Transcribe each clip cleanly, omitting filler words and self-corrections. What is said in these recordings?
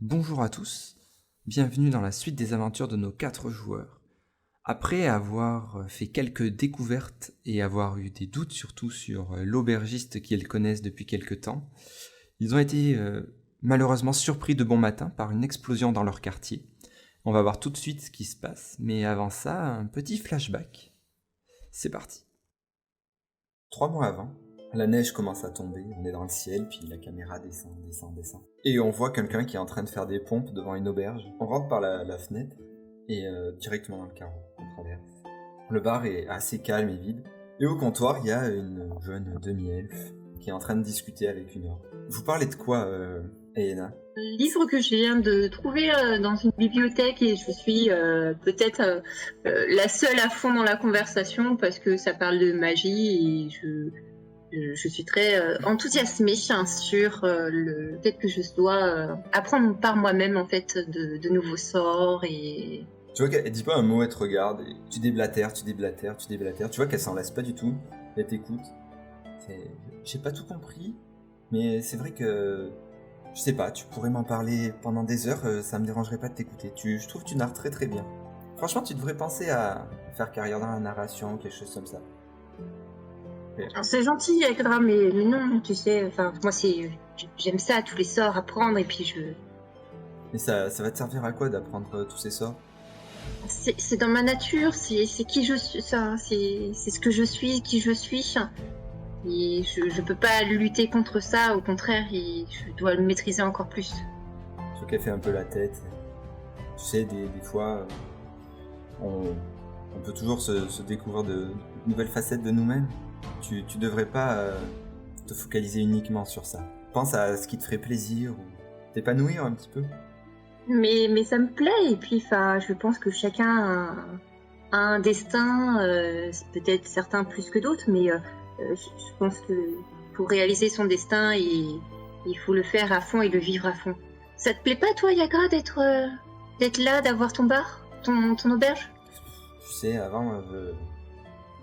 Bonjour à tous, bienvenue dans la suite des aventures de nos 4 joueurs. Après avoir fait quelques découvertes et avoir eu des doutes surtout sur l'aubergiste qu'ils connaissent depuis quelque temps, ils ont été malheureusement surpris de bon matin par une explosion dans leur quartier. On va voir tout de suite ce qui se passe, mais avant ça, un petit flashback. C'est parti. 3 mois avant, la neige commence à tomber, on est dans le ciel, puis la caméra descend. Et on voit quelqu'un qui est en train de faire des pompes devant une auberge. On rentre par la fenêtre et directement dans le carreau, on traverse. Le bar est assez calme et vide. Et au comptoir, il y a une jeune demi-elfe qui est en train de discuter avec une orque. Vous parlez de quoi, Aena ? Un livre que je viens de trouver dans une bibliothèque et je suis peut-être la seule à fond dans la conversation parce que ça parle de magie et je suis très enthousiasmée sur le fait que je dois apprendre par moi-même en fait de nouveaux sorts et... Tu vois qu'elle dit pas un mot, elle te regarde, et tu déblatères. Tu vois qu'elle s'en lasse pas du tout, elle t'écoute. J'ai pas tout compris, mais c'est vrai que... Je sais pas, tu pourrais m'en parler pendant des heures, ça me dérangerait pas de t'écouter. Je trouve que tu narres très très bien. Franchement, tu devrais penser à faire carrière dans la narration, quelque chose comme ça. Alors, c'est gentil, Agra, mais non, tu sais, enfin, moi j'aime ça, tous les sorts, apprendre, et puis Mais ça va te servir à quoi d'apprendre tous ces sorts ? c'est dans ma nature, c'est qui je suis, ça, c'est ce que je suis, qui je suis. Et je peux pas lutter contre ça, au contraire, et je dois le maîtriser encore plus. Je trouve qu'elle fait un peu la tête. Tu sais, des fois, on peut toujours se découvrir de nouvelles facettes de nous-mêmes. Tu devrais pas te focaliser uniquement sur ça. Pense à ce qui te ferait plaisir ou t'épanouir un petit peu. Mais ça me plaît, et puis je pense que chacun a un destin, peut-être certains plus que d'autres, mais je pense que pour réaliser son destin, il faut le faire à fond et le vivre à fond. Ça te plaît pas, toi, Yagra, d'être là, d'avoir ton bar, ton auberge ? Tu sais, avant,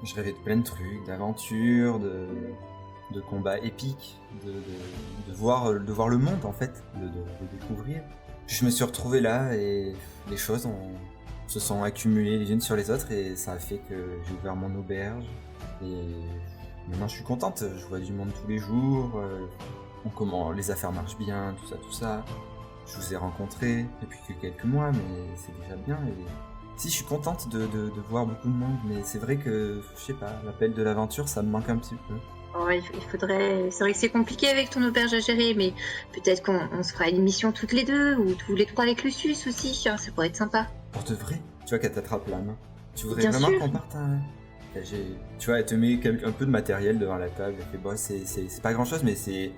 je rêvais de plein de trucs, d'aventures, de combats épiques, de voir le monde, en fait, de découvrir. Je me suis retrouvé là et les choses se sont accumulées les unes sur les autres et ça a fait que j'ai ouvert mon auberge et maintenant je suis contente, je vois du monde tous les jours, comment les affaires marchent bien, tout ça. Je vous ai rencontrés depuis que quelques mois, mais c'est déjà bien. Et... Si, je suis contente de voir beaucoup de monde, mais c'est vrai que, je sais pas, l'appel de l'aventure, ça me manque un petit peu. Oh, il faudrait... C'est vrai que c'est compliqué avec ton auberge à gérer, mais peut-être qu'on se fera une mission toutes les deux, ou tous les trois avec Lucius aussi, ça pourrait être sympa. Pour de vrai ? Tu vois qu'elle t'attrape la main. Tu voudrais Bien vraiment sûr. qu'on parte Tu vois, elle te met un peu de matériel devant la table, elle fait, bon, c'est pas grand chose, mais c'est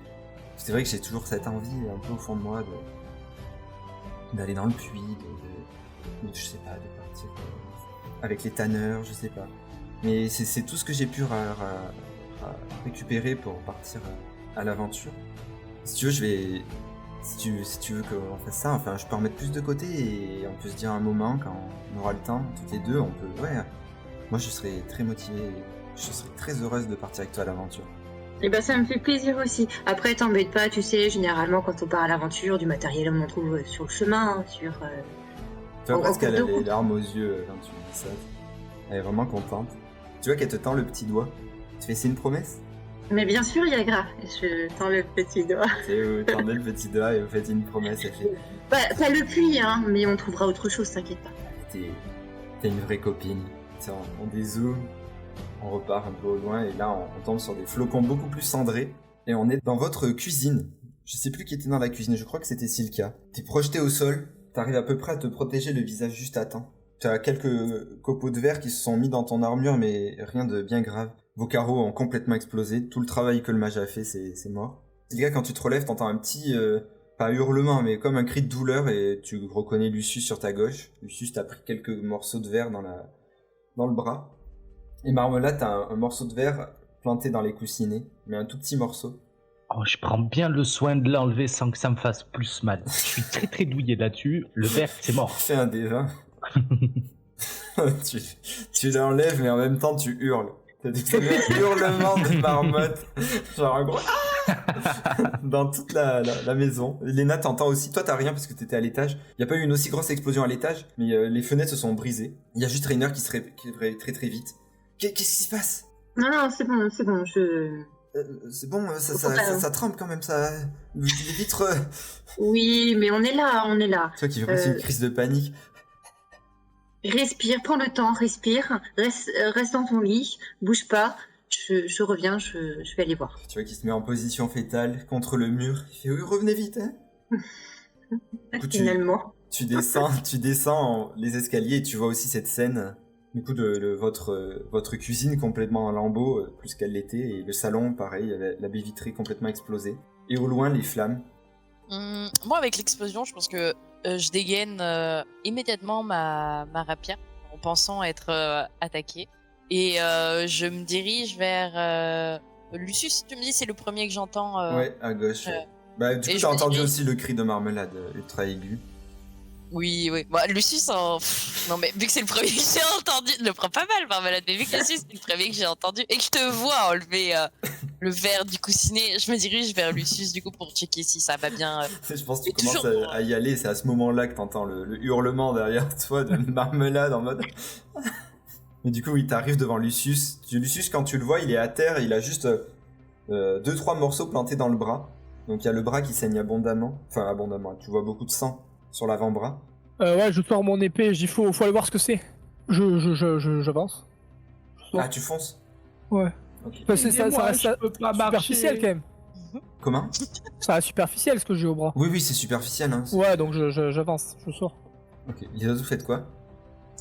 vrai que j'ai toujours cette envie, un peu au fond de moi, d'aller dans le puits, je sais pas, de partir avec les tanneurs, je sais pas. Mais c'est tout ce que j'ai pu récupérer pour partir à l'aventure. Si tu veux, si tu veux qu'on fasse ça, enfin, je peux en mettre plus de côté et on peut se dire un moment quand on aura le temps, toutes les deux, on peut, ouais. Moi, je serais très motivée, je serais très heureuse de partir avec toi à l'aventure. Et ben ça me fait plaisir aussi. Après, t'embête pas, tu sais, généralement quand on part à l'aventure, du matériel on en trouve sur le chemin, Tu vois presque qu'elle a les larmes aux yeux quand tu dis ça. Elle est vraiment contente. Tu vois qu'elle te tend le petit doigt. Tu fais, c'est une promesse ? Mais bien sûr, Yagra, je tends le petit doigt. C'est vous tendez le petit doigt et vous faites une promesse. Elle fait... Pas le puits, hein, mais on trouvera autre chose, t'inquiète pas. T'es une vraie copine. On dézoome, on repart un peu au loin et là on tombe sur des flocons beaucoup plus cendrés. Et on est dans votre cuisine. Je sais plus qui était dans la cuisine, je crois que c'était Silka. T'es projeté au sol, t'arrives à peu près à te protéger le visage juste à temps. T'as quelques copeaux de verre qui se sont mis dans ton armure, mais rien de bien grave. Vos carreaux ont complètement explosé. Tout le travail que le mage a fait, c'est mort. Silka, quand tu te relèves, t'entends un petit... pas hurlement, mais comme un cri de douleur, et tu reconnais Lucius sur ta gauche. Lucius t'a pris quelques morceaux de verre dans le bras. Et Marmelade, t'as un morceau de verre planté dans les coussinets, mais un tout petit morceau. Oh, je prends bien le soin de l'enlever sans que ça me fasse plus mal. Je suis très très douillé là-dessus. Le verre, c'est mort. Fais un D20. tu l'enlèves, mais en même temps, tu hurles. T'as des hurlements de marmotte. Genre un gros... dans toute la maison. Léna, t'entends aussi. Toi, t'as rien parce que t'étais à l'étage. Il y a pas eu une aussi grosse explosion à l'étage, mais les fenêtres se sont brisées. Il y a juste Rainer qui se réveille très très vite. Qu'est-ce qui se passe? Non, c'est bon, C'est bon, ça tremble quand même, ça. Les vitres. Oui, mais on est là. Toi qui fais presque une crise de panique. Respire, prends le temps, respire. Reste dans ton lit, bouge pas. Je reviens, je vais aller voir. Tu vois qu'il se met en position fétale contre le mur. Il fait oui, revenez vite, hein. Du coup, Finalement. tu descends les escaliers et tu vois aussi cette scène. Du coup, de votre cuisine complètement en lambeaux, plus qu'elle l'était, et le salon, pareil, la baie vitrée complètement explosée. Et au loin, les flammes. Moi, avec l'explosion, je pense que je dégaine immédiatement ma rapière en pensant être attaqué. Et je me dirige vers Lucius. Tu me dis, c'est le premier que j'entends. Ouais, à gauche. Bah, du coup, t'as entendu aussi le cri de Marmelade, ultra aigu. Oui. Bah, Lucius, non, mais vu que c'est le premier que j'ai entendu, le prends pas mal, Marmelade, mais vu que Lucius, c'est le premier que j'ai entendu et que je te vois enlever le verre du coussinet, je me dirige vers Lucius, du coup, pour checker si ça va bien. Je pense que tu commences à y aller, c'est à ce moment-là que t'entends le hurlement derrière toi de Marmelade en mode. Mais du coup, oui, t'arrives devant Lucius. Lucius, quand tu le vois, il est à terre et il a juste 2-3 morceaux plantés dans le bras. Donc il y a le bras qui saigne abondamment. Enfin, abondamment, tu vois beaucoup de sang sur l'avant-bras. Ouais, je sors mon épée, faut aller voir ce que c'est. J'avance. Ah, tu fonces? Ouais. Okay. Bah, ça reste superficiel quand même. Comment? Ça reste superficiel ce que j'ai au bras. Oui, c'est superficiel. Hein. Ouais, donc j'avance, je sors. Ok, les autres, vous faites quoi?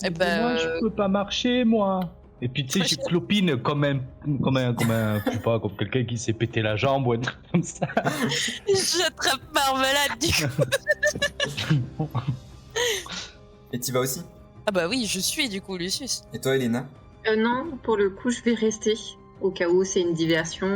Eh ben, moi, je peux pas marcher, moi. Et puis, tu sais, je clopine comme un, je sais pas, comme quelqu'un qui s'est pété la jambe ou un truc comme ça. J'attrape Marmelade, du coup. Et t'y vas aussi? Ah bah oui, je suis, du coup, Lucius. Et toi, Elena? Non, pour le coup, je vais rester. Au cas où c'est une diversion,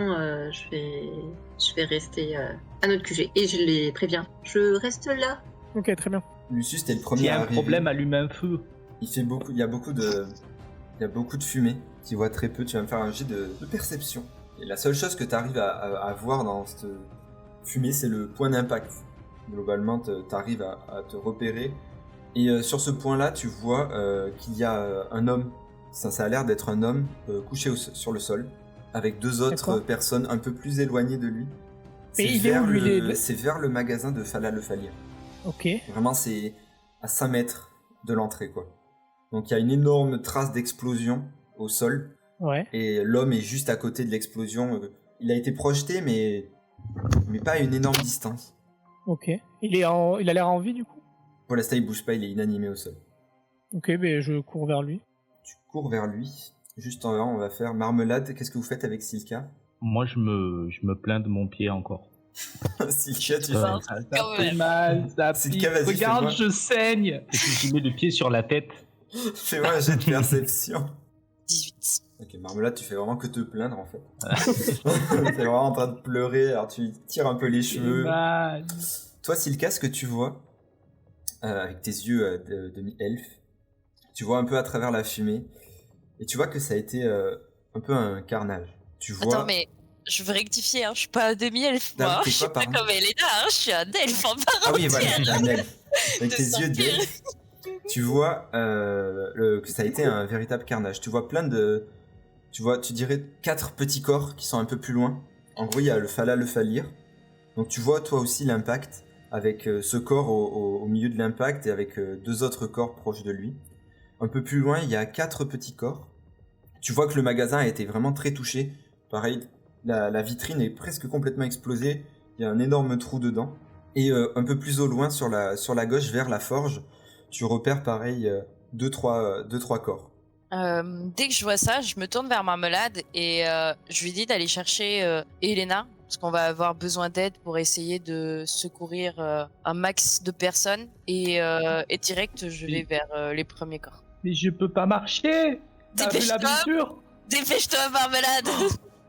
je vais rester à notre QG. Et je les préviens. Je reste là. Ok, très bien. Lucius, t'es le premier S'il y à a un arriver. problème, allume un feu. Il y a beaucoup de fumée. Tu vois très peu. Tu vas me faire un jet de perception. Et la seule chose que tu arrives à voir dans cette fumée, c'est le point d'impact. Globalement, tu arrives à te repérer. Et sur ce point-là, tu vois qu'il y a un homme. Ça a l'air d'être un homme couché sur le sol, avec deux autres personnes un peu plus éloignées de lui. Mais il est où, lui, C'est vers le magasin de Fala le Falir. Ok. Vraiment, c'est à 5 mètres de l'entrée, quoi. Donc il y a une énorme trace d'explosion au sol. Ouais. Et l'homme est juste à côté de l'explosion. Il a été projeté, mais pas à une énorme distance. Ok. Il a l'air en vie, du coup? Pour l'instant, il bouge pas, il est inanimé au sol. Ok, mais je cours vers lui. Tu cours vers lui. Juste en avant, on va faire Marmelade. Qu'est-ce que vous faites avec Silka? Moi, je me plains de mon pied encore. Silka, tu ça fait mal, ça pique. Regarde, je saigne. Et puis je mets le pied sur la tête. Fais-moi un jet de perception. 18. Ok, Marmelade, tu fais vraiment que te plaindre en fait. T'es vraiment en train de pleurer, alors tu tires un peu les cheveux. Mal. Toi, Silka, ce que tu vois, avec tes yeux de demi-elfe, tu vois un peu à travers la fumée, et tu vois que ça a été un peu un carnage. Tu vois... Attends, mais je veux rectifier, hein, je suis pas un demi-elfe, moi. Je suis pas comme Elena, hein, je suis un elfe en part entière. Ah oui, voilà, un elfe. Avec tes yeux d'elfe, tu vois que ça a été un véritable carnage. Tu vois plein de... tu dirais 4 petits corps qui sont un peu plus loin. En gros, il y a le Fala le Falir. Donc tu vois toi aussi l'impact, avec ce corps au milieu de l'impact et avec 2 autres corps proches de lui. Un peu plus loin, il y a 4 petits corps. Tu vois que le magasin a été vraiment très touché. Pareil, la vitrine est presque complètement explosée. Il y a un énorme trou dedans. Et un peu plus au loin, sur la gauche, vers la forge, tu repères pareil 2-3 corps. Dès que je vois ça, je me tourne vers Marmelade et je lui dis d'aller chercher Elena, parce qu'on va avoir besoin d'aide pour essayer de secourir un max de personnes. Et direct, je vais vers les premiers corps. Mais je peux pas marcher. Dépêche-toi, Marmelade.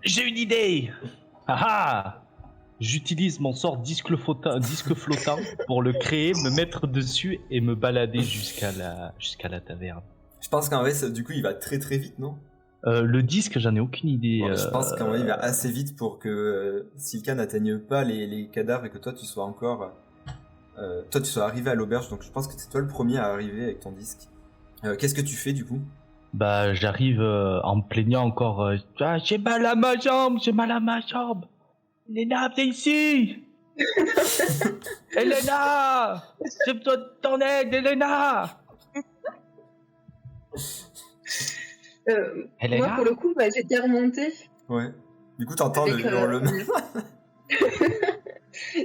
J'ai une idée. Ah, j'utilise mon sort disque flottant pour le créer, me mettre dessus et me balader jusqu'à la taverne. Je pense qu'en vrai, du coup, il va très très vite, non? Le disque, j'en ai aucune idée. Bon, je pense qu'en vrai, il va assez vite pour que Silka n'atteigne pas les cadavres et que toi, tu sois encore... toi, tu sois arrivé à l'auberge, donc je pense que c'est toi le premier à arriver avec ton disque. Qu'est-ce que tu fais, du coup? Bah, j'arrive en me plaignant encore. Ah, j'ai mal à ma jambe, j'ai mal à ma jambe. Elena, viens ici. Elena, j'ai besoin de ton aide, Elena. Moi, pour le coup, j'étais remontée. Ouais. Du coup, t'entends Avec, le hurlement.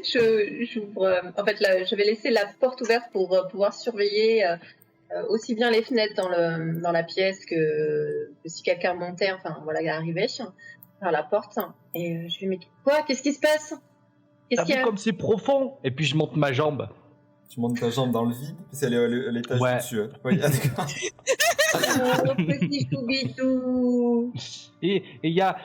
J'ouvre. En fait, là, j'avais laissé la porte ouverte pour pouvoir surveiller aussi bien les fenêtres dans la pièce que si quelqu'un montait, enfin voilà, il arrivait par la porte. Et je lui dis, mais quoi? Qu'est-ce qui se passe? Qu'est-ce T'as qu'il y vu a? comme c'est profond? Et puis je monte ma jambe. Tu montes ta jambe dans le vide, parce qu'elle est à l'étage Ouais. dessus. Ouais, d'accord. Oh, petit choubitou. Et il y a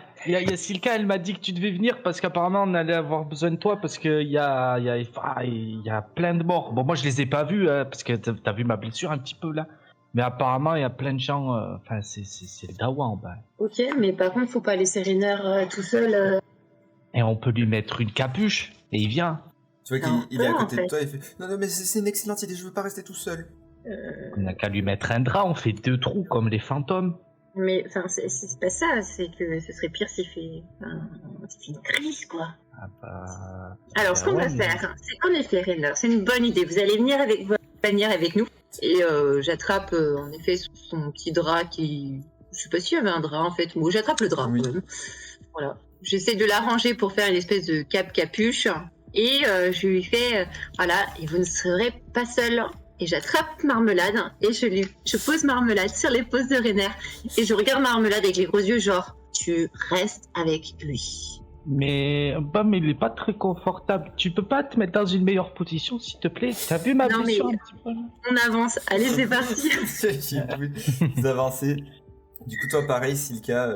Silka, elle m'a dit que tu devais venir parce qu'apparemment on allait avoir besoin de toi parce qu'il y a plein de morts. Bon, moi je les ai pas vus parce que t'as vu ma blessure un petit peu là. Mais apparemment il y a plein de gens. Enfin, c'est le dawa en bas. Ok, mais par contre, faut pas laisser Rainer tout seul. Et on peut lui mettre une capuche et il vient. Tu vois Non, qu'il est à non, côté en fait. de toi, il fait non, mais c'est une excellente idée, je veux pas rester tout seul. On n'a qu'à lui mettre un drap, on fait 2 trous comme les fantômes. Mais enfin, c'est pas ça. C'est que ce serait pire s'il fait une crise, quoi. Ah bah... Alors, ce qu'on va ouais, mais- faire, c'est en effet, Rainer, c'est une bonne idée. Vous allez venir avec nous. Et j'attrape en effet son petit drap qui... Je sais pas s'il y avait un drap en fait. Moi, j'attrape le drap Oui. quand même. Voilà. J'essaie de l'arranger pour faire une espèce de capuche. Et je lui fais, voilà, et vous ne serez pas seul. Et j'attrape Marmelade et je pose Marmelade sur l'épaule de Rainer. Et je regarde Marmelade avec les gros yeux genre, tu restes avec lui. Mais il est pas très confortable. Tu peux pas te mettre dans une meilleure position, s'il te plaît? T'as vu ma Non, blessure mais- un petit peu là? On avance. Allez, c'est parti. Vous avancez. Du coup, toi, pareil, Silka,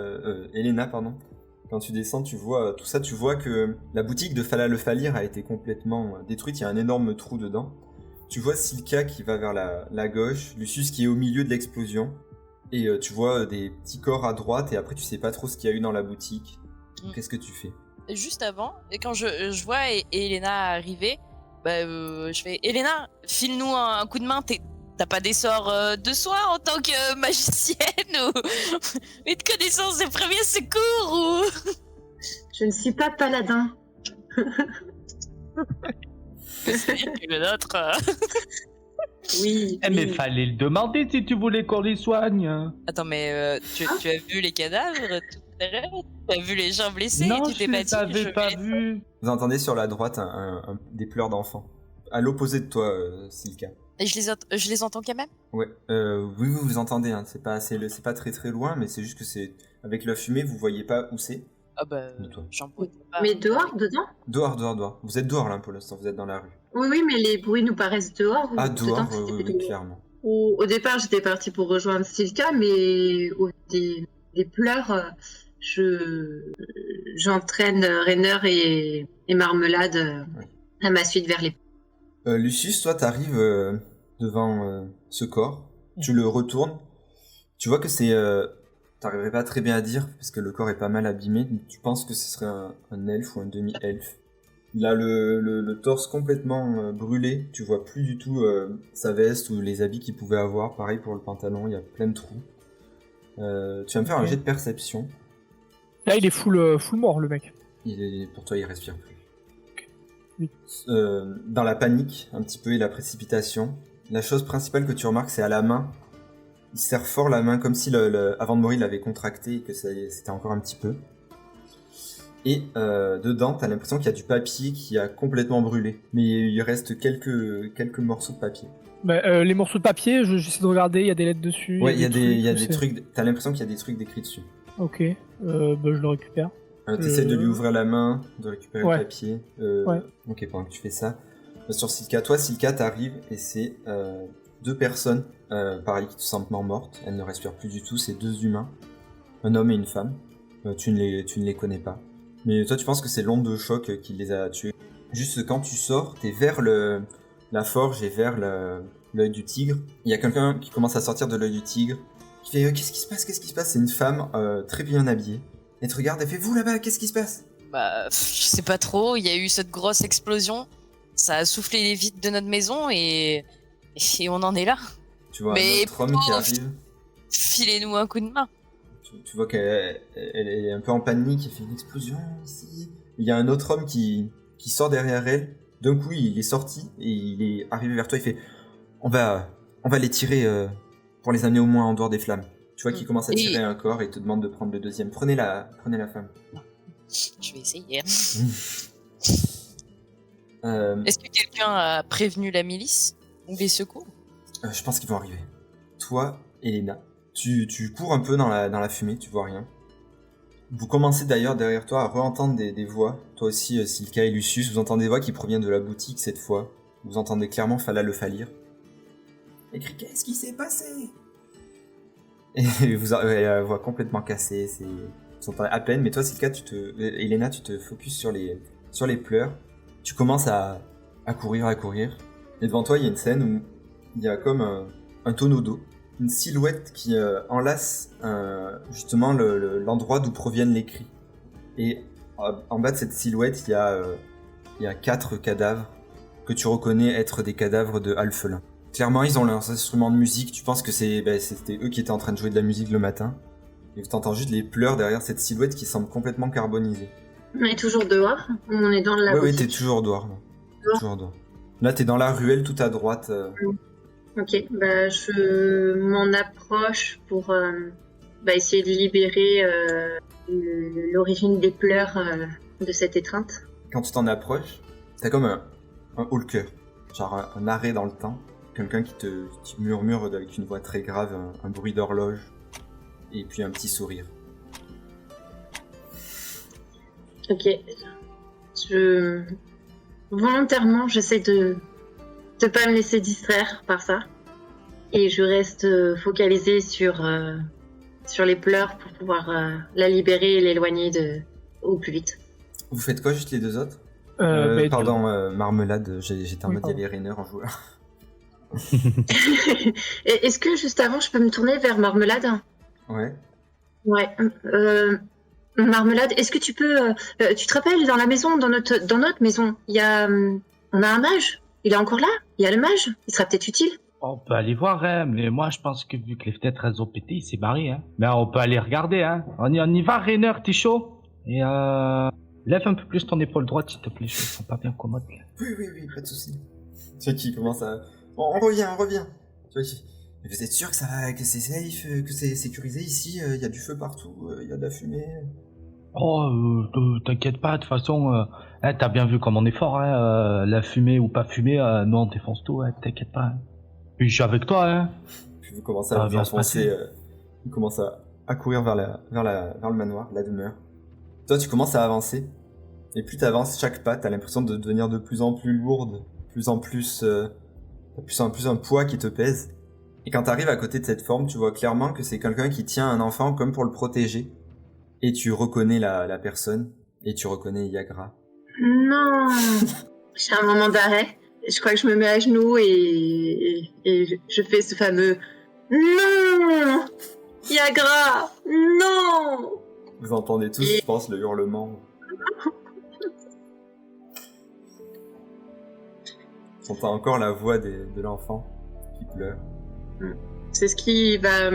Elena, pardon. Quand tu descends, tu vois tout ça, tu vois que la boutique de Fala le Falir a été complètement détruite, il y a un énorme trou dedans. Tu vois Silka qui va vers la gauche, Lucius qui est au milieu de l'explosion, et tu vois des petits corps à droite, et après tu sais pas trop ce qu'il y a eu dans la boutique. Qu'est-ce que tu fais? Juste avant, et quand je vois Elena arriver, je fais Elena, file-nous un coup de main. T'as pas des sorts de soin en tant que magicienne ou une connaissance des premiers secours ou Je ne suis pas paladin. le nôtre. Oui. Eh mais fallait le demander si tu voulais qu'on les soigne. Attends, mais tu as vu les cadavres tout à l'heure? Tu as vu les gens blessés? Non, Tu t'es je pas les dit avais pas vus. Vous entendez sur la droite des pleurs d'enfants. À l'opposé de toi, Silka. Et je les entends quand même? Ouais, oui, vous les entendez, hein. C'est pas très très loin, mais c'est juste que c'est avec la fumée, vous voyez pas où c'est. Ah bah, De toi. j'en peux pas. Mais dehors, dedans? Dehors. Vous êtes dehors là pour l'instant, vous êtes dans la rue. Oui, mais les bruits nous paraissent dehors. Ah, Dedans, dehors, c'était oui, plutôt- clairement. Au départ, j'étais partie pour rejoindre Silka, mais au des pleurs, j'entraîne Rainer et Marmelade à ma suite vers les... Lucius, toi, t'arrives devant ce corps, tu le retournes, tu vois que c'est... T'arriverais pas très bien à dire, parce que le corps est pas mal abîmé, donc tu penses que ce serait un elfe ou un demi-elfe. Il a le torse complètement brûlé, tu vois plus du tout sa veste ou les habits qu'il pouvait avoir, pareil pour le pantalon, il y a plein de trous. Tu vas me faire un jet de perception, Là, il est full mort, le mec. pour toi il respire plus. Oui. Dans la panique, un petit peu, et la précipitation, la chose principale que tu remarques, c'est à la main. Il serre fort la main, comme si avant de mourir, il l'avait contracté et que c'était encore un petit peu. Et dedans, t'as l'impression qu'il y a du papier qui a complètement brûlé. Mais il reste quelques morceaux de papier. Bah, les morceaux de papier, j'essaie de regarder, il y a des lettres dessus. Ouais, il y a des c'est- trucs... T'as l'impression qu'il y a des trucs décrits dessus. Ok, bah, je le récupère. T'essaies de lui ouvrir la main, de récupérer Ouais. le papier. Ouais. Ok, pendant que tu fais ça. Sur Silka, toi, Silka, t'arrives et c'est 2 personnes, pareil, qui sont simplement mortes. Elles ne respirent plus du tout, c'est 2 humains. Un homme et une femme. Tu ne les connais pas. Mais toi, tu penses que c'est l'onde de choc qui les a tués. Juste quand tu sors, t'es vers la forge et vers l'œil du tigre. Il y a quelqu'un qui commence à sortir de l'œil du tigre. qui fait qu'est-ce qui se passe, qu'est-ce qui se passe? C'est une femme très bien habillée. Elle te regarde, elle fait vous là-bas, qu'est-ce qui se passe? Bah, je sais pas trop, il y a eu cette grosse explosion. Ça a soufflé les vitres de notre maison et on en est là. Tu vois Mais un autre homme qui arrive. Filez-nous un coup de main. Tu vois qu'elle est un peu en panique, elle fait une explosion ici. Il y a un autre homme qui sort derrière elle. D'un coup, il est sorti et il est arrivé vers toi. Il fait on va les tirer pour les amener au moins en dehors des flammes. Tu vois qu'il commence à tirer un corps et te demande de prendre le deuxième. Prenez la femme. Je vais essayer. Euh, Est-ce que quelqu'un a prévenu la milice ou les secours? je pense qu'ils vont arriver. Toi, Elena, tu cours un peu dans la fumée, tu vois rien. Vous commencez d'ailleurs derrière toi à re-entendre des voix. Toi aussi, Silka et Lucius, vous entendez des voix qui proviennent de la boutique cette fois. Vous entendez clairement Fala le Falir. Elle crie qu'est-ce qui s'est passé? Et vous avez la voix complètement cassée. Vous entendez à peine, mais toi, Silka, Elena, tu te focuses sur les pleurs. Tu commences à courir. Et devant toi, il y a une scène où il y a comme un tonneau d'eau. Une silhouette qui enlace justement l'endroit d'où proviennent les cris. Et en bas de cette silhouette, il y a 4 cadavres que tu reconnais être des cadavres de Alphelin. Clairement, ils ont leurs instruments de musique. Tu penses que c'était eux qui étaient en train de jouer de la musique le matin. Et tu entends juste les pleurs derrière cette silhouette qui semble complètement carbonisée. On est toujours dehors. On est dans la Oui, boutique. t'es toujours dehors. Toujours dehors. Là, t'es dans la ruelle tout à droite. Ok, bah je m'en approche pour essayer de libérer l'origine des pleurs de cette étreinte. Quand tu t'en approches, t'as comme un haut le cœur, genre un arrêt dans le temps. Quelqu'un qui murmure avec une voix très grave, un bruit d'horloge, et puis un petit sourire. Ok, volontairement j'essaie de pas me laisser distraire par ça. Et je reste focalisée sur les pleurs pour pouvoir la libérer et l'éloigner au plus vite. Vous faites quoi juste les deux autres Bah, Marmelade, j'étais en Oui, mode il y avait Rainer en joueur. Est-ce que juste avant je peux me tourner vers Marmelade? Ouais. Ouais. Marmelade, est-ce que tu peux... tu te rappelles, dans la maison, dans notre maison, il y a... on a un mage. Il est encore là. Il y a le mage. Il sera peut-être utile. On peut aller voir, hein, mais moi je pense que vu que les fenêtres elles ont pété, il s'est barré, hein. Mais on peut aller regarder, hein. On y va, Rainer, t'es chaud? Et lève un peu plus ton épaule droite, s'il te plaît, je me sens pas bien commode. Là. Oui, pas de soucis. Tu vois qui commence à... On revient. Tu vois qui... Mais vous êtes sûr que c'est safe, que c'est sécurisé ici? Il y a du feu partout, il y a de la fumée. Oh, t'inquiète pas, de toute façon, hein, t'as bien vu comme on est fort, hein. La fumée ou pas fumée, nous on défonce tout, hein, t'inquiète pas. Hein. Puis je suis avec toi, hein. Puis vous commencez à vous enfoncer, vous commencez à courir vers le manoir, la demeure. Toi, tu commences à avancer, et plus t'avances, chaque pas, t'as l'impression de devenir de plus en plus lourde, de plus en plus un poids qui te pèse. Et quand t'arrives à côté de cette forme, tu vois clairement que c'est quelqu'un qui tient un enfant comme pour le protéger. Et tu reconnais la personne, et tu reconnais Yagra. Non. J'ai un moment d'arrêt. Je crois que je me mets à genoux et je fais ce fameux non, Yagra, non. Vous entendez tous, je pense, le hurlement. Tu entends encore la voix de l'enfant qui pleure. C'est ce qui va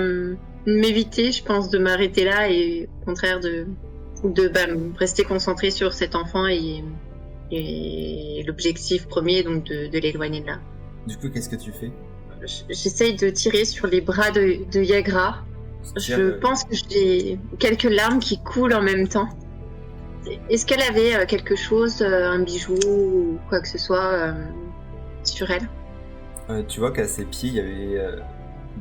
m'éviter, je pense, de m'arrêter là et au contraire de rester concentré sur cet enfant et l'objectif premier, donc de l'éloigner de là. Du coup, qu'est-ce que tu fais? J'essaye de tirer sur les bras de Yagra. Je pense que j'ai quelques larmes qui coulent en même temps. Est-ce qu'elle avait quelque chose, un bijou ou quoi que ce soit sur elle? Tu vois qu'à ses pieds, il y avait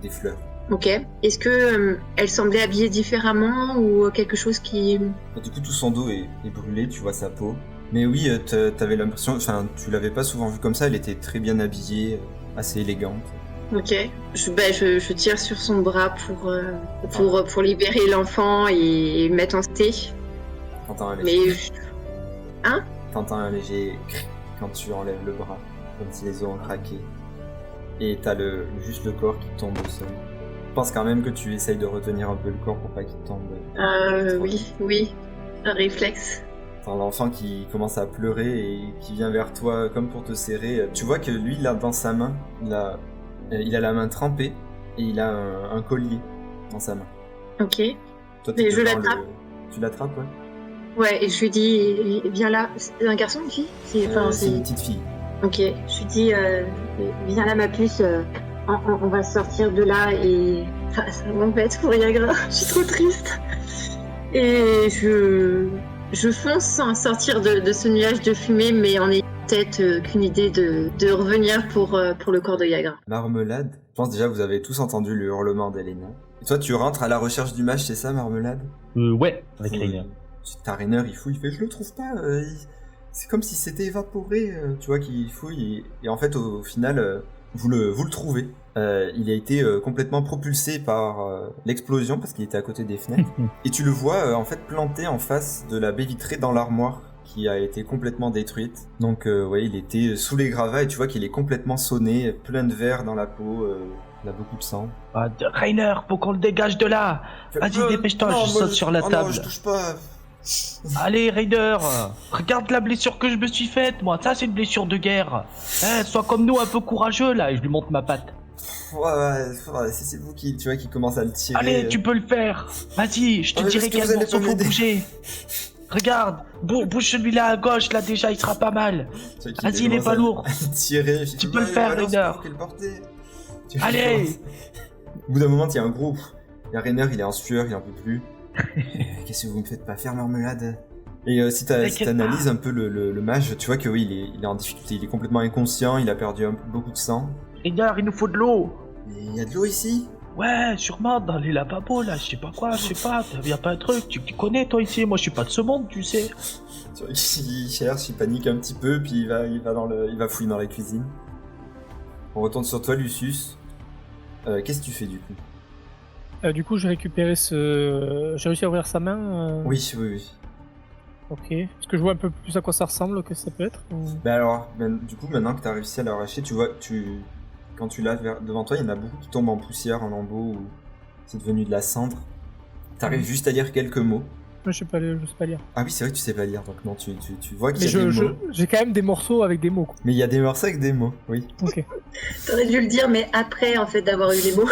des fleurs. Ok. Est-ce que elle semblait habillée différemment ou quelque chose qui... Du coup, tout son dos est brûlé, tu vois sa peau. Mais oui, t'avais l'impression... Enfin, tu l'avais pas souvent vue comme ça, elle était très bien habillée, assez élégante. Ok. Je tire sur son bras pour libérer l'enfant et mettre en sécurité. T'entends un léger... Mais... Hein? T'entends un léger cri quand tu enlèves le bras, comme si les os ont craqué. Et t'as juste le corps qui tombe au sol. pense quand même que tu essayes de retenir un peu le corps pour pas qu'il tombe. Oui, un réflexe. T'as l'enfant qui commence à pleurer et qui vient vers toi comme pour te serrer. Tu vois que lui, il a dans sa main, il a la main trempée et il a un collier dans sa main. Ok. Toi, Et je l'attrape. Tu l'attrapes, ouais. Ouais, et je lui dis, viens là. C'est un garçon, une fille? C'est une petite fille. Ok, je lui dis, viens là ma puce, on va sortir de là et... Enfin, ça m'embête pour Yagra, je suis trop triste. Et je fonce sans sortir de ce nuage de fumée, mais en ayant peut-être qu'une idée de revenir pour le corps de Yagra. Marmelade, je pense déjà vous avez tous entendu le hurlement d'Elena. Et toi tu rentres à la recherche du mage, c'est ça Marmelade? Ouais, avec Oui. Rainer. T'as Rainer, il fouille, il fait je le trouve pas, c'est comme si c'était évaporé, tu vois qu'il fouille et en fait au final vous le trouvez. Il a été complètement propulsé par l'explosion parce qu'il était à côté des fenêtres et tu le vois en fait planté en face de la baie vitrée dans l'armoire qui a été complètement détruite. Donc ouais, il était sous les gravats et tu vois qu'il est complètement sonné, plein de verre dans la peau, il a beaucoup de sang. Ah, Rainer, faut qu'on le dégage de là. Vas-y, dépêche-toi, je saute sur la table. Non, je touche pas. Allez, Rainer, regarde la blessure que je me suis faite, moi. Ça, c'est une blessure de guerre. Sois comme nous, un peu courageux, là. Et je lui montre ma patte. Ouais, c'est vous qui commence à le tirer. Allez, tu peux le faire. Vas-y, je te dirai quel morceau faut bouger. Regarde, bouge celui-là à gauche, là, déjà, il sera pas mal. Vas-y, il est pas lourd. Tirer. Tu peux le faire, Rainer. Allez. Au bout d'un moment, il y a un groupe. Il y a Rainer, il est en sueur, il en peut plus. Qu'est-ce que vous me faites pas faire, Marmelade? Et si t'analyses un peu le mage, tu vois que oui, il est en difficulté, il est complètement inconscient, il a perdu beaucoup de sang. Rainer, il nous faut de l'eau. Il y a de l'eau ici? Ouais, sûrement, dans les lavabos, là, je sais pas quoi, y'a pas un truc, tu connais, toi, ici, moi, je suis pas de ce monde, tu sais. Tu vois qu'il cherche, il panique un petit peu, puis il va fouiller dans la cuisine. On retourne sur toi, Lucius. Qu'est-ce que tu fais, du coup? Du coup, j'ai récupéré j'ai réussi à ouvrir sa main. Oui. Ok. Est-ce que je vois un peu plus à quoi ça ressemble, que ça peut être Bah alors, du coup, maintenant que t'as réussi à l'arracher, tu vois, quand tu l'as devant toi, il y en a beaucoup qui tombent en poussière, en lambeaux, ou c'est devenu de la cendre. T'arrives juste à lire quelques mots. Moi, je sais pas lire. Ah oui, c'est vrai que tu sais pas lire, donc non, tu vois qu'il y a des mots. J'ai quand même des morceaux avec des mots, quoi. Mais il y a des morceaux avec des mots, oui. Ok. T'aurais dû le dire, mais après, en fait, d'avoir eu les mots.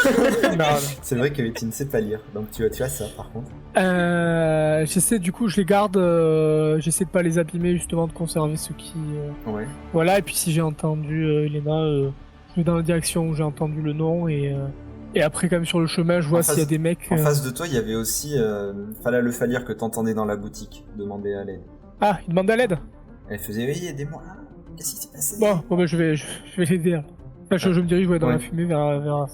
Non. C'est vrai que tu ne sais pas lire, donc tu as ça, par contre. J'essaie, du coup, je les garde, j'essaie de pas les abîmer, justement, de conserver ceux qui... Ouais. Voilà, et puis si j'ai entendu Elena, je vais dans la direction où j'ai entendu le nom, et après, quand même, sur le chemin, je vois s'il y a des mecs... En face de toi, il y avait aussi Fala le Falir que t'entendais dans la boutique, demander à l'aide. Ah, il demande à l'aide. Elle faisait « Oui, aidez-moi, qu'est-ce qui s'est passé ?» Bon, bah, je vais l'aider. Enfin, je me dirige dans la fumée vers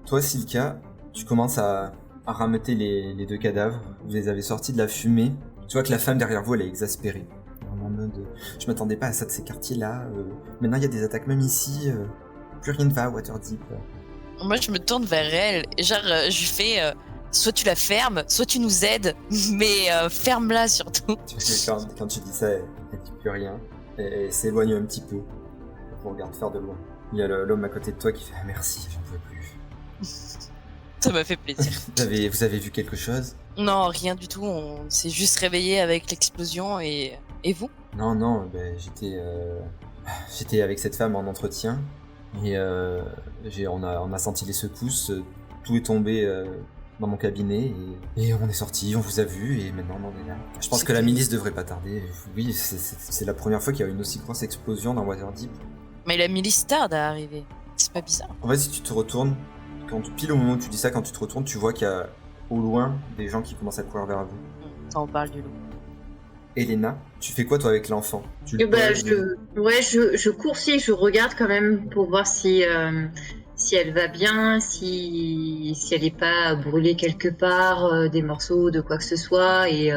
Toi, Silka, tu commences à rameuter les deux cadavres. Vous les avez sortis de la fumée. Tu vois que la femme derrière vous, elle est exaspérée. En mode, je m'attendais pas à ça de ces quartiers-là. Maintenant, il y a des attaques même ici. Plus rien ne va à Waterdeep. Moi, je me tourne vers elle. Et genre, je lui fais soit tu la fermes, soit tu nous aides, mais ferme-la surtout. Quand tu dis ça, elle dit plus rien. Elle s'éloigne un petit peu. Elle vous regarde faire de loin. Il y a l'homme à côté de toi qui fait « Merci, j'en pouvais plus. » Ça m'a fait plaisir. Vous avez vu quelque chose? Non, rien du tout. On s'est juste réveillé avec l'explosion et vous? Non, j'étais avec cette femme en entretien et on a senti les secousses, tout est tombé dans mon cabinet et on est sorti, on vous a vu et maintenant on en est là. Je pense que la milice devrait pas tarder. Oui, c'est la première fois qu'il y a une aussi grosse explosion dans Waterdeep. Mais la milice tarde à arriver. C'est pas bizarre. En fait, si tu te retournes, pile au moment où tu dis ça, quand tu te retournes, tu vois qu'il y a au loin des gens qui commencent à courir vers vous. Ça, on parle du loup. Elena, tu fais quoi toi avec l'enfant? Je cours, je regarde quand même pour voir si elle va bien, si elle n'est pas brûlée quelque part, des morceaux de quoi que ce soit, et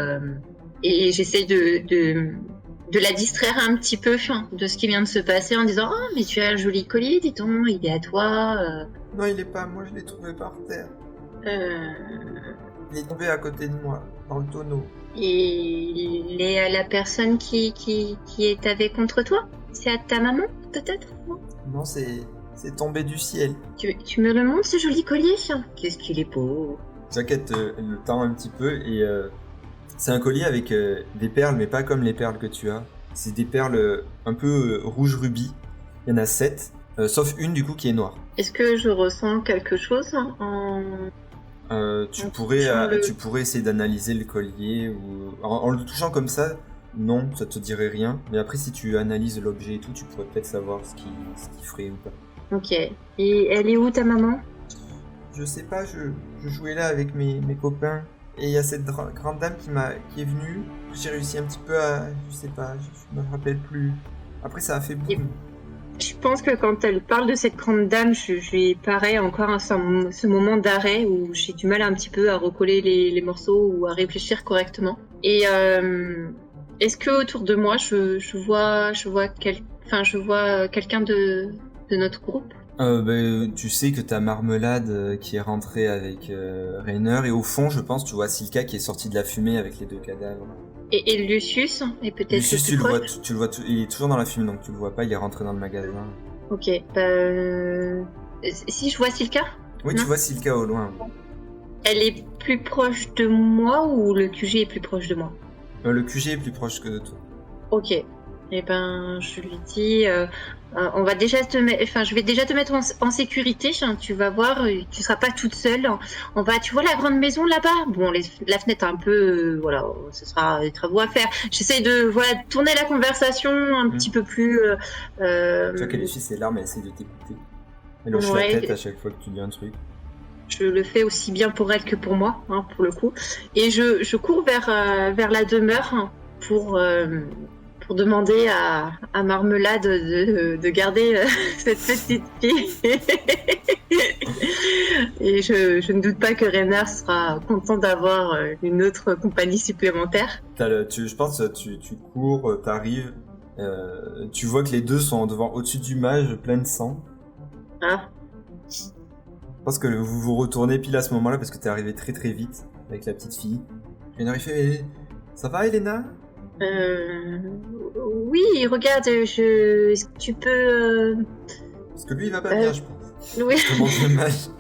j'essaie de la distraire un petit peu de ce qui vient de se passer en disant « Oh, mais tu as un joli collier, dis donc, il est à toi. » Non, il est pas à moi, je l'ai trouvé par terre. Il est tombé à côté de moi, dans le tonneau. Et il est à la personne qui est avec contre toi? C'est à ta maman, peut-être? Non, c'est C'est tombé du ciel. Tu me le montres, ce joli collier? Qu'est-ce qu'il est beau. Jaquette le tend un petit peu et c'est un collier avec des perles, mais pas comme les perles que tu as. C'est des perles un peu rouge rubis. Il y en a 7, sauf une du coup qui est noire. Est-ce que je ressens quelque chose Tu pourrais essayer d'analyser le collier ou en le touchant comme ça. Non, ça te dirait rien. Mais après, si tu analyses l'objet et tout, tu pourrais peut-être savoir ce qu'il ferait ou pas. Ok. Et elle est où ta maman? Je sais pas, je jouais là avec mes copains. Et il y a cette grande dame qui est venue. J'ai réussi un petit peu à... Je sais pas, je me rappelle plus. Après, ça a fait boum. Je pense que quand elle parle de cette grande dame, je lui parais encore ce moment d'arrêt où j'ai du mal un petit peu à recoller les morceaux ou à réfléchir correctement. Et est-ce que autour de moi, je vois quelqu'un de notre groupe? Tu sais que t'as Marmelade qui est rentrée avec Rainer et au fond, je pense, tu vois Silka qui est sortie de la fumée avec les 2 cadavres. Et Lucius est peut-être Lucius, plus proche. tu le vois, il est toujours dans la fumée, donc tu le vois pas, il est rentré dans le magasin. Ok, si je vois Silka? Oui, Non. tu vois Silka au loin. Elle est plus proche de moi ou le QG est plus proche de moi? Le QG est plus proche que de toi. Ok. Eh ben, je lui dis, on va déjà je vais déjà te mettre en sécurité. Tu vas voir, tu seras pas toute seule. Tu vois la grande maison là-bas? Bon, la fenêtre un peu, voilà, ce sera des travaux à faire. J'essaie de, tourner la conversation un petit peu plus. Tu vois qu'elle essuie ses larmes et essaie de t'écouter. Elle hoche la tête à chaque fois que tu dis un truc. Je le fais aussi bien pour elle que pour moi, pour le coup. Et je cours vers la demeure pour demander à Marmelade de garder cette petite fille. Et je ne doute pas que Rainer sera content d'avoir une autre compagnie supplémentaire. Je pense que tu cours, t'arrives, tu vois que les deux sont au-dessus du mage, plein de sang. Ah. Je pense que vous vous retournez pile à ce moment-là parce que t'es arrivé très très vite avec la petite fille. Rainer il fait « Ça va, Elena ?» Oui, regarde, est-ce que tu peux... Parce que lui, il va pas bien, je pense. Oui. Je demande le mage.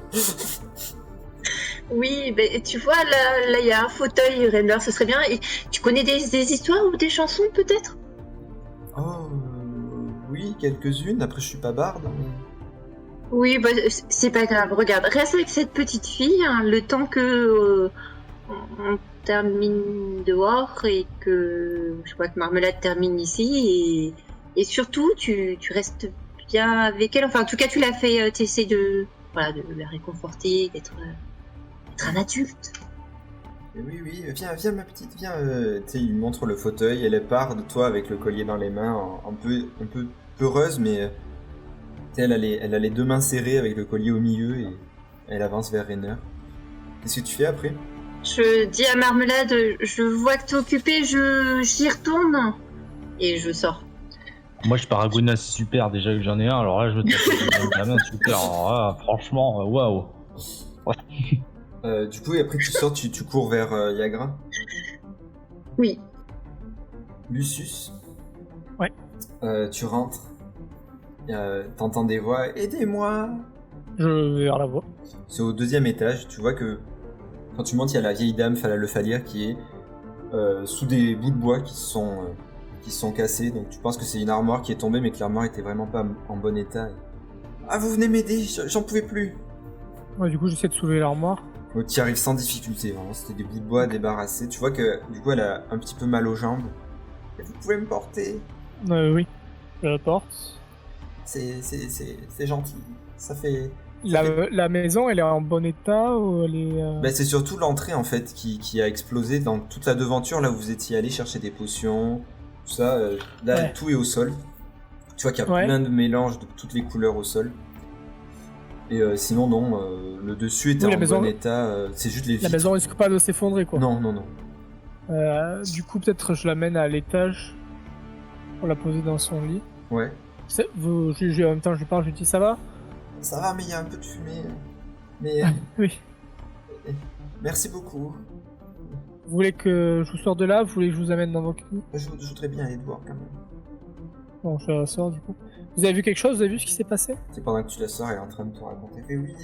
Oui, ben, tu vois, là, il y a un fauteuil, Rainer, ce serait bien. Et tu connais des histoires ou des chansons, peut-être? Oh, oui, quelques-unes. Après, je suis pas barde. Mais... Oui, bah, c'est pas grave. Regarde, reste avec cette petite fille, le temps que on termine dehors et que je vois que Marmelade termine ici. Et surtout, tu restes bien avec elle. Enfin, en tout cas, tu l'as fait, tu essaies de la réconforter, d'être un adulte. Oui, viens ma petite, viens. Tu sais, il montre le fauteuil, elle part de toi avec le collier dans les mains, un peu peureuse, mais elle a les 2 mains serrées avec le collier au milieu et elle avance vers Rainer. Qu'est-ce que tu fais après? Je dis à Marmelade, je vois que t'es occupée, j'y retourne. Et je sors. Moi, je paragouine, c'est super, déjà que j'en ai un, alors là, je me tape la main, super, alors là, franchement, waouh. Du coup, et après tu sors, tu cours vers Yagra. Oui. Lucius. Ouais. Tu rentres. T'entends des voix. Aidez-moi. Je vais vers la voix. C'est au 2e étage. Tu vois que quand tu montes, il y a la vieille dame Falalefalière qui est sous des bouts de bois qui se sont cassés. Donc tu penses que c'est une armoire qui est tombée, mais que l'armoire était vraiment pas en bon état. Ah, vous venez m'aider, j'en pouvais plus. Ouais, du coup, j'essaie de soulever l'armoire. Tu y arrives sans difficulté, vraiment. C'était des bouts de bois débarrassés. Tu vois que du coup, elle a un petit peu mal aux jambes. Et vous pouvez me porter? Oui, je la porte. C'est gentil. Ça fait... La maison, elle est en bon état ou elle est... c'est surtout l'entrée en fait qui a explosé dans toute la devanture là où vous étiez allé chercher des potions, tout ça. Là, Ouais. Tout est au sol. Tu vois qu'il y a plein de mélanges de toutes les couleurs au sol. Et sinon, non, le dessus était en bon état. C'est juste les vitres. La maison risque pas de s'effondrer, quoi. Non. Du coup, peut-être je l'amène à l'étage pour la poser dans son lit. Ouais. En même temps, je parle, je dis ça va? Ça va, mais il y a un peu de fumée. Mais Oui. merci beaucoup. Vous voulez que je vous sorte de là? Vous voulez que je vous amène dans votre lit? Je voudrais bien aller te voir quand même. Bon, je la sors du coup. Vous avez vu quelque chose? Vous avez vu ce qui s'est passé? C'est pendant que tu la sors, elle est en train de te raconter. Elle fait oui,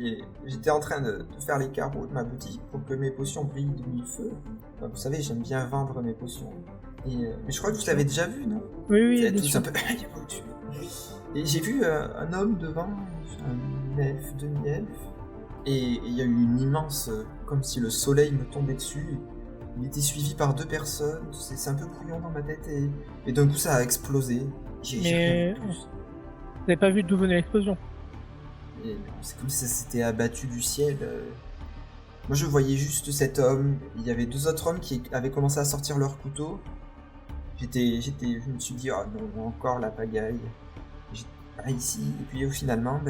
et j'étais en train de faire les carreaux de ma boutique pour que mes potions brillent de mille feux. Enfin, vous savez, j'aime bien vendre mes potions. Mais je crois que vous l'avez déjà vu, non? Oui, Vous oui, êtes bien tous sûr. un peu... Il y a pas au-dessus. Et j'ai vu un homme devant, un elfe, demi-elfe, et il y a eu une immense... comme si le soleil me tombait dessus. Il était suivi par 2 personnes, c'est un peu brouillon dans ma tête, et d'un coup ça a explosé. J'ai rien Mais vu de plus. vous n'avez pas vu d'où venait l'explosion? Et c'est comme si ça s'était abattu du ciel. Moi je voyais juste cet homme, il y avait 2 autres hommes qui avaient commencé à sortir leurs couteaux. Je me suis dit, oh non, encore la pagaille. J'étais pas ici, et puis finalement,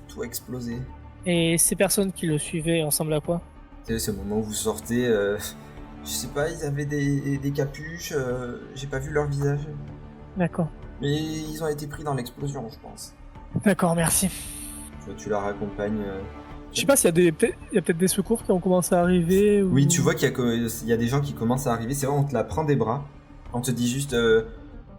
tout a explosé. Et ces personnes qui le suivaient ressemblent à quoi? C'est au moment où vous sortez, je sais pas, ils avaient des capuches, j'ai pas vu leur visage. D'accord. Mais ils ont été pris dans l'explosion, je pense. D'accord, merci. Tu leur accompagnes. Je sais pas s'il y a peut-être des secours qui ont commencé à arriver ou... Oui, tu vois qu'il y a des gens qui commencent à arriver, c'est vrai, on te la prend des bras. On te dit juste,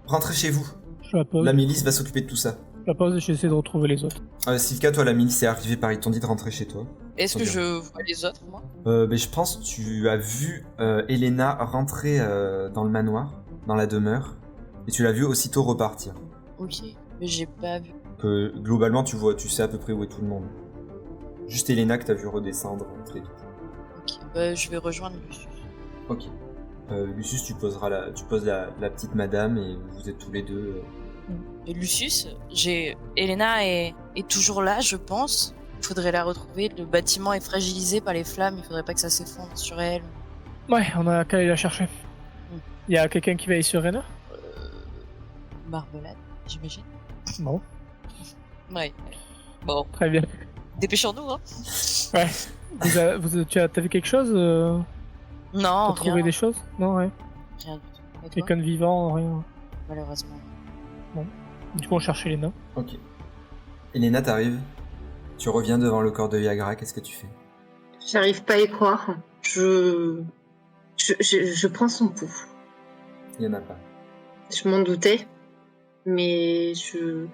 rentrez chez vous. Je la pose. La milice va s'occuper de tout ça. Je la pose et j'essaie de retrouver les autres. Silka, toi, la milice est arrivée par, ils t'ont dit de rentrer chez toi. Est-ce que Ok. je vois les autres, moi? Je pense que tu as vu Elena rentrer dans le manoir, dans la demeure, et tu l'as vu aussitôt repartir. Ok, mais j'ai pas vu. Que globalement, tu sais à peu près où est tout le monde. Juste Elena que t'as vu redescendre très vite. Ok, bah, je vais rejoindre Lucius. Ok. Lucius, tu poses la petite madame et vous êtes tous les deux. Et Lucius, Elena est toujours là, je pense. Il faudrait la retrouver. Le bâtiment est fragilisé par les flammes. Il faudrait pas que ça s'effondre sur elle. Ouais, on a qu'à aller la chercher. Il y a quelqu'un qui veille sur Rena? Marmelade, j'imagine. Bon, Ouais. Bon, très bien. dépêchons-nous, hein. Ouais. T'as vu quelque chose? Non, T'as trouvé rien, des choses? Non, ouais. rien du tout. Et toi, Quelqu'un de vivant? Rien. malheureusement. Du coup, on cherchait les nains. Ok. Elena, t'arrives. Tu reviens devant le corps de Yagra, qu'est-ce que tu fais? J'arrive pas à y croire. Je prends son pouls. Il y en a pas. Je m'en doutais, mais je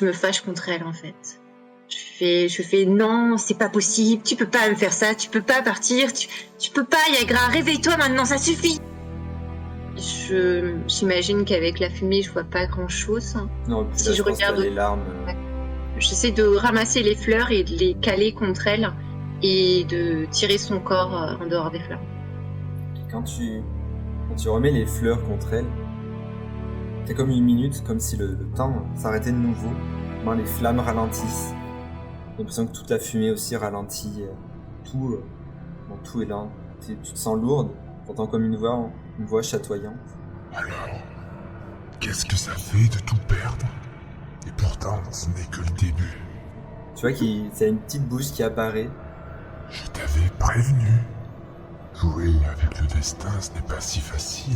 me fâche contre elle en fait. Je fais non, c'est pas possible, tu peux pas me faire ça, tu peux pas partir, tu peux pas, Yagra, réveille-toi maintenant, ça suffit. J'imagine qu'avec la fumée, je vois pas grand chose. Non, puis Si là, je pense que regarde- les larmes. J'essaie de ramasser les fleurs et de les caler contre elle et de tirer son corps en dehors des flammes. Quand tu remets les fleurs contre elle, c'est comme une minute, comme si le temps s'arrêtait de nouveau. Comment les flammes ralentissent. J'ai l'impression que toute la fumée aussi ralentit. Tout est lent. Tu te sens lourde. T'entends comme une voix chatoyante. Alors, qu'est-ce que ça fait de tout perdre? Et pourtant, ce n'est que le début. Tu vois qu'il y a une petite bouche qui apparaît. Je t'avais prévenu. Jouer avec le destin, ce n'est pas si facile.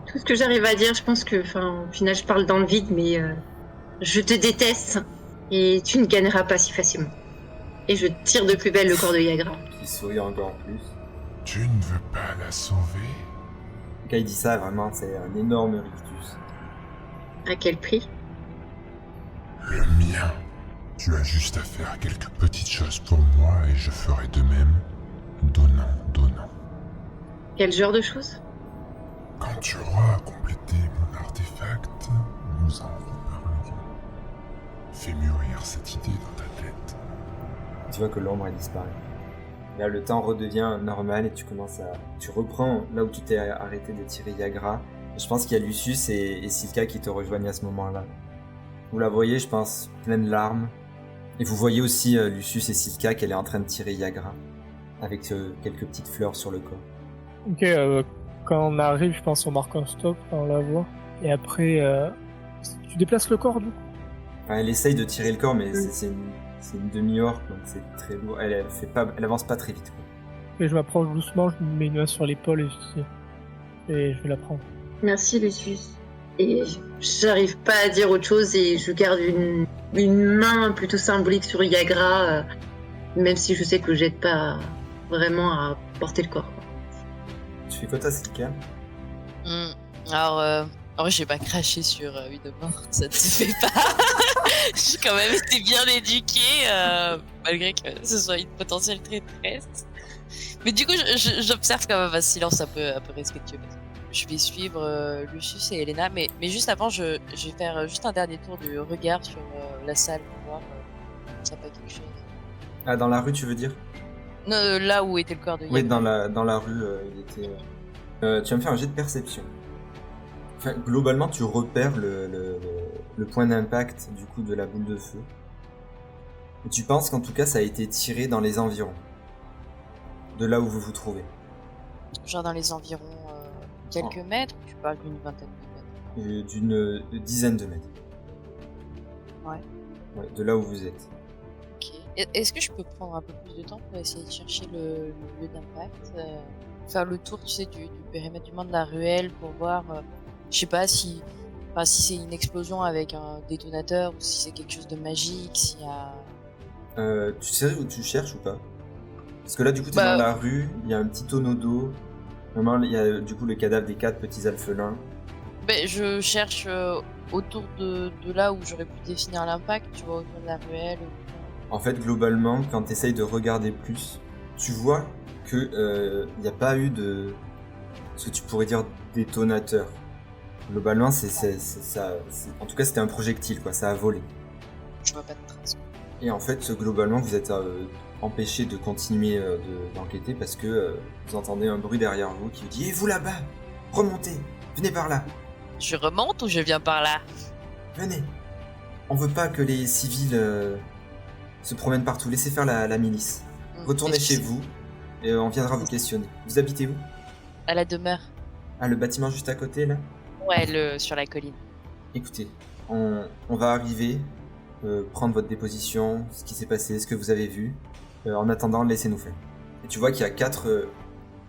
Tout ce que j'arrive à dire, je pense que, au final, je parle dans le vide, mais je te déteste et tu ne gagneras pas si facilement. Et je tire de plus belle le corps de Yagra. Qui sourit encore plus. Tu ne veux pas la sauver? Quand il dit ça, vraiment, c'est un énorme rictus. À quel prix? Le mien. Tu as juste à faire quelques petites choses pour moi et je ferai de même. Donnant. Quel genre de choses? Quand tu auras complété mon artefact, nous en reparlerons. Fais mûrir cette idée dans ta tête. Tu vois que l'ombre elle disparaît. Là, le temps redevient normal et tu reprends là où tu t'es arrêté de tirer Yagra. Et je pense qu'il y a Lucius et Silka qui te rejoignent à ce moment-là. Vous la voyez, je pense, pleine de larmes. Et vous voyez aussi Lucius et Silka qu'elle est en train de tirer Yagra. Avec quelques petites fleurs sur le corps. Ok, quand on arrive, je pense on marque un stop quand on la voit. Et après, tu déplaces le corps du coup? Enfin, elle essaye de tirer le corps, mais c'est une demi-orque, donc c'est très lourd. Elle avance pas très vite, quoi. Et je m'approche doucement, je me mets une main sur l'épaule et je vais la prendre. Merci, Lucius. Et j'arrive pas à dire autre chose et je garde une main plutôt symbolique sur Yagra, même si je sais que j'aide pas vraiment à porter le corps. Tu fais quoi toi, Silka? Alors, Oh, j'ai pas craché sur une morte, ça ne se fait pas. J'ai quand même été bien éduquée, malgré que ce soit une potentielle traîtresse. Mais du coup, j'observe quand même un silence un peu respectueux. Je vais suivre Lucius et Elena, mais juste avant, je vais faire juste un dernier tour de regard sur la salle pour voir s'il n'y a pas quelque chose. Ah, dans la rue, tu veux dire? Non, là où était le corps de Yann. Oui, dans la rue, il était... tu vas me faire un jet de perception. Enfin, globalement, tu repères le point d'impact du coup de la boule de feu. Et tu penses qu'en tout cas, ça a été tiré dans les environs. De là où vous vous trouvez. Genre dans les environs quelques mètres, ou tu parles d'une vingtaine de mètres? D'une dizaine de mètres. Ouais. Ouais, de là où vous êtes. Ok. Est-ce que je peux prendre un peu plus de temps pour essayer de chercher le lieu d'impact, faire le tour, tu sais, du périmètre du monde de la ruelle pour voir, je sais pas si c'est une explosion avec un détonateur ou si c'est quelque chose de magique, s'il y a... Tu sais où tu cherches ou pas? Parce que là, du coup, t'es dans la rue, il y a un petit tonneau d'eau. Normalement, il y a du coup le cadavre des 4 petits alphelins. Ben, je cherche autour de là où j'aurais pu définir l'impact, tu vois, autour de la ruelle. En fait, globalement, quand tu essayes de regarder plus, tu vois que il n'y a pas eu de ce que tu pourrais dire détonateur. Globalement, en tout cas, c'était un projectile, quoi. Ça a volé. Je vois pas de traces. Et en fait, globalement, vous êtes empêché de continuer d'enquêter parce que vous entendez un bruit derrière vous qui vous dit « Et vous là-bas, remontez, venez par là. Je remonte ou je viens par là? Venez. On veut pas que les civils se promènent partout. Laissez faire la milice. Retournez chez vous et on viendra vous questionner. Vous habitez où? À la demeure. Ah, le bâtiment juste à côté, là? Ouais, sur la colline. Écoutez, on va arriver, prendre votre déposition, ce qui s'est passé, ce que vous avez vu. En attendant, laissez-nous faire. Et tu vois qu'il y a 4,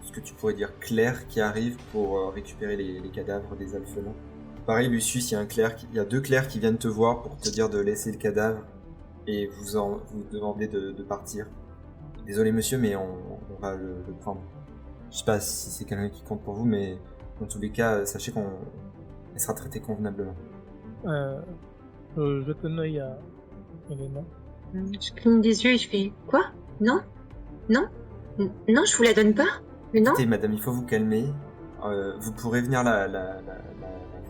ce que tu pourrais dire, clercs qui arrivent pour récupérer les cadavres des alphelins. Pareil, Lucius, il y a 2 clercs qui viennent te voir pour te dire de laisser le cadavre et vous demander de partir. Désolé monsieur, mais on va le prendre. Je sais pas si c'est quelqu'un qui compte pour vous, mais dans tous les cas, sachez qu'elle sera traitée convenablement. Je jette un œil à Elena. Je cligne des yeux et je fais « Quoi? Non? Non? Non, je vous la donne pas? Mais non? » Écoutez, madame, il faut vous calmer. Vous pourrez venir la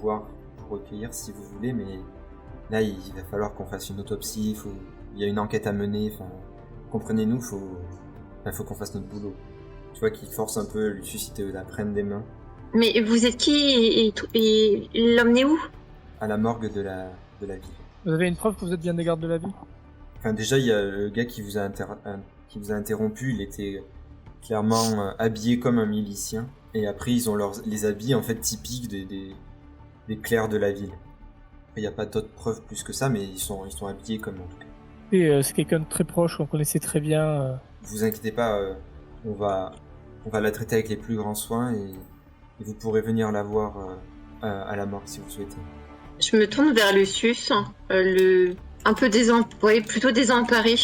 voir pour recueillir si vous voulez, mais là, il va falloir qu'on fasse une autopsie. Il y a une enquête à mener. Enfin, comprenez-nous, faut qu'on fasse notre boulot. Tu vois qu'il force un peu Lucius, il te la prenne des mains. Mais vous êtes qui et l'emmenez où? À la morgue de la ville. Vous avez une preuve que vous êtes bien des gardes de la ville? Enfin, déjà, il y a le gars qui vous a interrompu, il était clairement habillé comme un milicien. Et après, ils ont les habits en fait typiques des clercs de la ville. Il n'y a pas d'autres preuves plus que ça, mais ils sont habillés comme en tout cas. Et c'est quelqu'un de très proche qu'on connaissait très bien. Vous inquiétez pas, on va la traiter avec les plus grands soins et vous pourrez venir la voir à la morgue si vous souhaitez. Je me tourne vers Lucius, un peu plutôt désemparé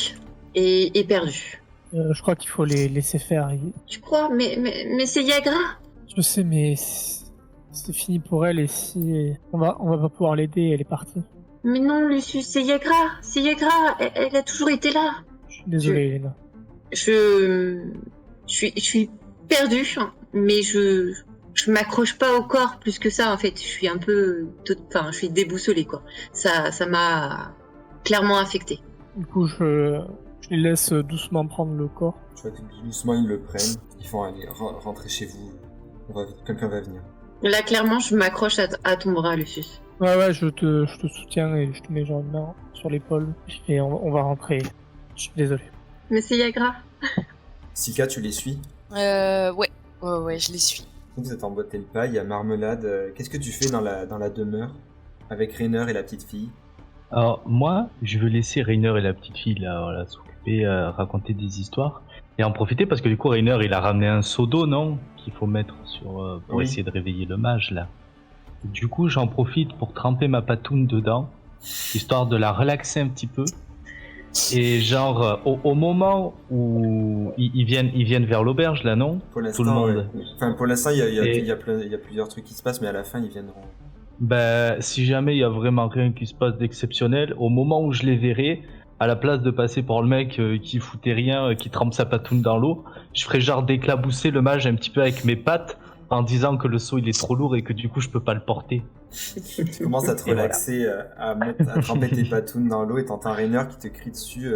et perdu. Je crois qu'il faut les laisser faire. Tu crois? Mais c'est Yagra. Je sais, mais c'est fini pour elle et si on va pas pouvoir l'aider, elle est partie. Mais non, Lucius, c'est Yagra. C'est Yagra. Elle a toujours été là. Je suis désolé, Elena. Je suis perdue, mais je m'accroche pas au corps plus que ça en fait. Je suis je suis déboussolée quoi. Ça m'a clairement affectée. Du coup, je les laisse doucement prendre le corps. Tu vois que doucement ils le prennent. Ils font aller rentrer chez vous. Quelqu'un va venir. Là clairement, je m'accroche à ton bras, Lucius. Ouais, je te soutiens et je te mets genre une main sur l'épaule et on va rentrer. Je suis désolé. Mais c'est Yagra. Silka, tu les suis? Ouais, je les suis. Vous êtes en boîte et le pas, il y a Marmelade. Qu'est-ce que tu fais dans la demeure avec Rainer et la petite fille? Alors moi, je veux laisser Rainer et la petite fille là, s'occuper, raconter des histoires et en profiter parce que du coup Rainer il a ramené un seau d'eau, non, qu'il faut mettre pour essayer de réveiller le mage là. Du coup, j'en profite pour tremper ma patoune dedans, histoire de la relaxer un petit peu. Et genre, au moment où ils viennent vers l'auberge, là, non? Pour l'instant, tout le monde. Enfin, pour l'instant, il y a plusieurs trucs qui se passent, mais à la fin, ils viendront. Ben, si jamais il y a vraiment rien qui se passe d'exceptionnel, au moment où je les verrai, à la place de passer pour le mec qui foutait rien, qui trempe sa patoune dans l'eau, je ferai genre d'éclabousser le mage un petit peu avec mes pattes en disant que le seau il est trop lourd et que du coup je peux pas le porter. Tu commences à te relaxer, à tremper tes patounes dans l'eau et t'entends Rainer qui te crie dessus.